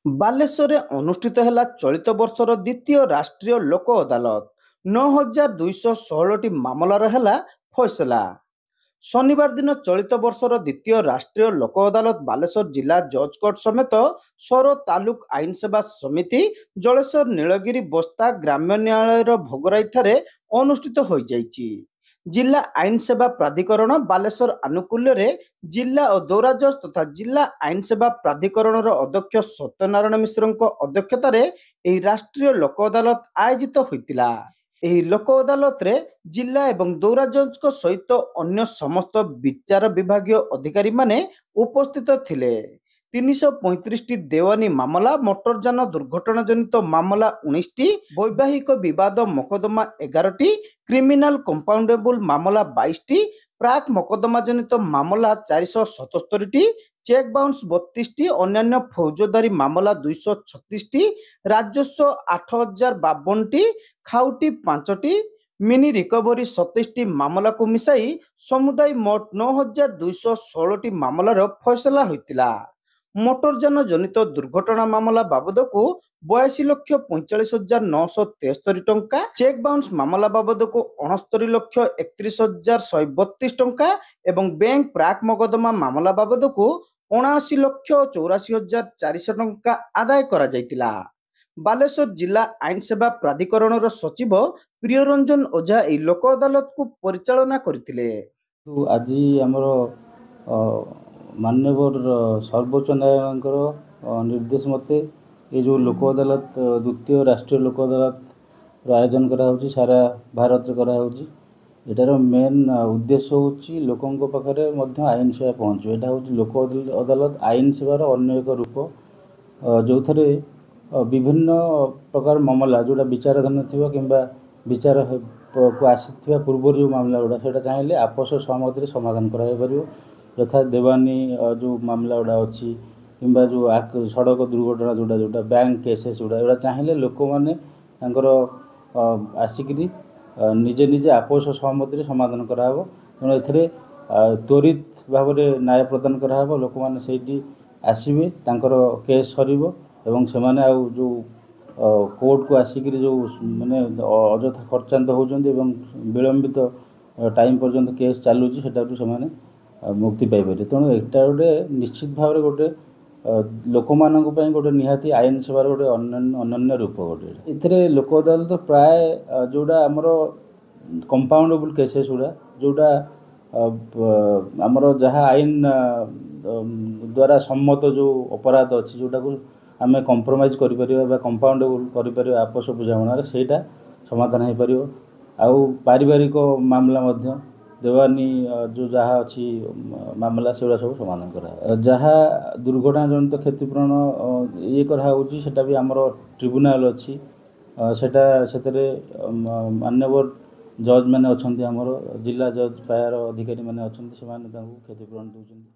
ବାଲେଶ୍ୱରରେ ଅନୁଷ୍ଠିତ ହେଲା ଚଳିତ ବର୍ଷର ଦ୍ୱିତୀୟ ରାଷ୍ଟ୍ରୀୟ ଲୋକ ଅଦାଲତ। 9,216ଟି ମାମଲାର ହେଲା ଫଇସଲା। ଶନିବାର ଦିନ ଚଳିତ ବର୍ଷର ଦ୍ୱିତୀୟ ରାଷ୍ଟ୍ରୀୟ ଲୋକ ଅଦାଲତ ବାଲେଶ୍ୱର ଜିଲ୍ଲା ଜଜ୍ କୋର୍ଟ ସମେତ ସୋର ତାଲୁକ ଆଇନ ସେବା ସମିତି, ଜଳେଶ୍ୱର, ନୀଳଗିରି, ବସ୍ତା ଗ୍ରାମ୍ୟ ନ୍ୟାୟାଳୟର ଭୋଗରାଇଠାରେ ଅନୁଷ୍ଠିତ ହୋଇଯାଇଛି। ଜିଲ୍ଲା ଆଇନ ସେବା ପ୍ରାଧିକରଣ ବାଲେଶ୍ୱର ଆନୁକୂଲ୍ୟରେ ଜିଲ୍ଲା ଓ ଦୌରା ଜଜ୍ ତଥା ଜିଲ୍ଲା ଆଇନ ସେବା ପ୍ରାଧିକରଣର ଅଧ୍ୟକ୍ଷ ସତ୍ୟନାରାୟଣ ମିଶ୍ରଙ୍କ ଅଧ୍ୟକ୍ଷତାରେ ଏହି ରାଷ୍ଟ୍ରୀୟ ଲୋକ ଅଦାଲତ ଆୟୋଜିତ ହୋଇଥିଲା। ଏହି ଲୋକ ଅଦାଲତରେ ଜିଲ୍ଲା ଏବଂ ଦୌରା ଜଜ୍ଙ୍କ ସହିତ ଅନ୍ୟ ସମସ୍ତ ବିଚାର ବିଭାଗୀୟ ଅଧିକାରୀମାନେ ଉପସ୍ଥିତ ଥିଲେ। 335ଟି ଦେୱାନୀ ମାମଲା, ମୋଟରଯାନ ଦୁର୍ଘଟଣା ଜନିତ ମାମଲା 19ଟି, ବୈବାହିକ ବିବାଦ ମକଦ୍ଦମା 11ଟି, କ୍ରିମିନାଲ କମ୍ପାଉଣ୍ଡେବୁଲ ମାମଲା 22ଟି, ପ୍ରାକ୍ ମକଦ୍ଦମା ଜନିତ ମାମଲା 477ଟି, ଚେକ୍ ବାଉନ୍ସ 32ଟି, ଅନ୍ୟାନ୍ୟ ଫୌଜଦାରୀ ମାମଲା 236ଟି, ରାଜସ୍ୱ 8,052ଟି, ଖାଉଟି 5ଟି, ମିନି ରିକଭରି 27ଟି ମାମଲାକୁ ମିଶାଇ ସମୁଦାୟ ମୋଟ 9,216ଟି ମାମଲାର ଫଇସଲା ହୋଇଥିଲା। ମୋଟରଯାନ ଜନିତ ଦୁର୍ଘଟଣା ମାମଲା ବାବଦକୁ 82,45,973 ଟଙ୍କା, ଚେକ୍ ବାଉନ୍ସ ମାମଲା ବାବଦକୁ 69,31,132 ଟଙ୍କା ଏବଂ ବ୍ୟାଙ୍କ ପ୍ରାକ୍ ମକଦ୍ଦମା ମାମଲା ବାବଦକୁ 79,84,400 ଟଙ୍କା ଆଦାୟ କରାଯାଇଥିଲା। ବାଲେଶ୍ୱର ଜିଲ୍ଲା ଆଇନ ସେବା ପ୍ରାଧିକରଣର ସଚିବ ପ୍ରିୟରଞ୍ଜନ ଓଝା ଏହି ଲୋକ ଅଦାଲତକୁ ପରିଚାଳନା କରିଥିଲେ। ଆଜି ଆମର ମାନ୍ୟବର ସର୍ବୋଚ୍ଚ ନ୍ୟାୟାଳୟଙ୍କର ନିର୍ଦ୍ଦେଶ ମତେ ଏ ଯେଉଁ ଲୋକ ଅଦାଲତ ଦ୍ୱିତୀୟ ରାଷ୍ଟ୍ରୀୟ ଲୋକ ଅଦାଲତର ଆୟୋଜନ କରାହେଉଛି ସାରା ଭାରତରେ କରାହେଉଛି। ଏଟାର ମେନ୍ ଉଦ୍ଦେଶ୍ୟ ହେଉଛି ଲୋକଙ୍କ ପାଖରେ ମଧ୍ୟ ଆଇନ ସେବା ପହଞ୍ଚିବ। ଏଇଟା ହେଉଛି ଲୋକ ଅଦାଲତ ଆଇନ ସେବାର ଅନ୍ୟ ଏକ ରୂପ, ଯେଉଁଥିରେ ବିଭିନ୍ନ ପ୍ରକାର ମାମଲା ଯେଉଁଟା ବିଚାରାଧୀନ ଥିବ କିମ୍ବା ବିଚାରକୁ ଆସିଥିବା ପୂର୍ବରୁ ଯେଉଁ ମାମଲା ଗୁଡ଼ା ସେଇଟା ଚାହିଁଲେ ଆପୋଷ ସହମତିରେ ସମାଧାନ କରାଯାଇପାରିବ। ଯଥା ଦେୱାନୀ ଯେଉଁ ମାମଲା ଗୁଡ଼ା ଅଛି କିମ୍ବା ଯେଉଁ ସଡ଼କ ଦୁର୍ଘଟଣା ଯେଉଁଟା ବ୍ୟାଙ୍କ କେସେସ୍ ଏଗୁଡ଼ା ଚାହିଁଲେ ଲୋକମାନେ ତାଙ୍କର ଆସିକିରି ନିଜେ ନିଜେ ଆପୋଷ ସହମତିରେ ସମାଧାନ କରାହେବ। ତେଣୁ ଏଥିରେ ତ୍ୱରିତ ଭାବରେ ନ୍ୟାୟ ପ୍ରଦାନ କରାହେବ। ଲୋକମାନେ ସେଇଠି ଆସିବେ, ତାଙ୍କର କେସ୍ ସରିବ ଏବଂ ସେମାନେ ଆଉ ଯେଉଁ କୋର୍ଟକୁ ଆସିକିରି ଯେଉଁ ମାନେ ଅଯଥା ଖର୍ଚ୍ଚାନ୍ତ ହେଉଛନ୍ତି ଏବଂ ବିଳମ୍ବିତ ଟାଇମ୍ ପର୍ଯ୍ୟନ୍ତ କେସ୍ ଚାଲୁଛି ସେଟାରୁ ସେମାନେ ମୁକ୍ତି ପାଇପାରିବେ। ତେଣୁ ଏଇଟା ଗୋଟେ ନିଶ୍ଚିତ ଭାବରେ ଗୋଟେ ଲୋକମାନଙ୍କ ପାଇଁ ଗୋଟେ ନିହାତି ଆଇନ ସେବାର ଗୋଟେ ଅନନ୍ୟ ରୂପ ଗୋଟେ। ଏଥିରେ ଲୋକ ଅଦାଲତ ପ୍ରାୟ ଯେଉଁଟା ଆମର କମ୍ପାଉଣ୍ଡେବୁଲ୍ କେସେସ୍ ଗୁଡ଼ା ଯେଉଁଟା ଆମର ଯାହା ଆଇନ ଦ୍ୱାରା ସମ୍ମତ ଯେଉଁ ଅପରାଧ ଅଛି ଯେଉଁଟାକୁ ଆମେ କମ୍ପ୍ରମାଇଜ୍ କରିପାରିବା ବା କମ୍ପାଉଣ୍ଡେବୁଲ୍ କରିପାରିବା ଆପୋଷ ବୁଝାମଣାରେ, ସେଇଟା ସମାଧାନ ହୋଇପାରିବ। ଆଉ ପାରିବାରିକ ମାମଲା ମଧ୍ୟ ଦେୱାନୀ ଯେଉଁ ଯାହା ଅଛି ମାମଲା ସେଗୁଡ଼ା ସବୁ ସମାଧାନ କରାହେବ। ଯାହା ଦୁର୍ଘଟଣା ଜନିତ କ୍ଷତିପୂରଣ ଇଏ କରାହେଉଛି ସେଟା ବି ଆମର ଟ୍ରିବ୍ୟୁନାଲ ଅଛି। ସେଟା ସେଥିରେ ମାନ୍ୟବର ଜଜ୍ ମାନେ ଅଛନ୍ତି, ଆମର ଜିଲ୍ଲା ଜଜ୍ ପାହ୍ୟାର ଅଧିକାରୀମାନେ ଅଛନ୍ତି, ସେମାନେ ତାଙ୍କୁ କ୍ଷତିପୂରଣ ଦେଉଛନ୍ତି।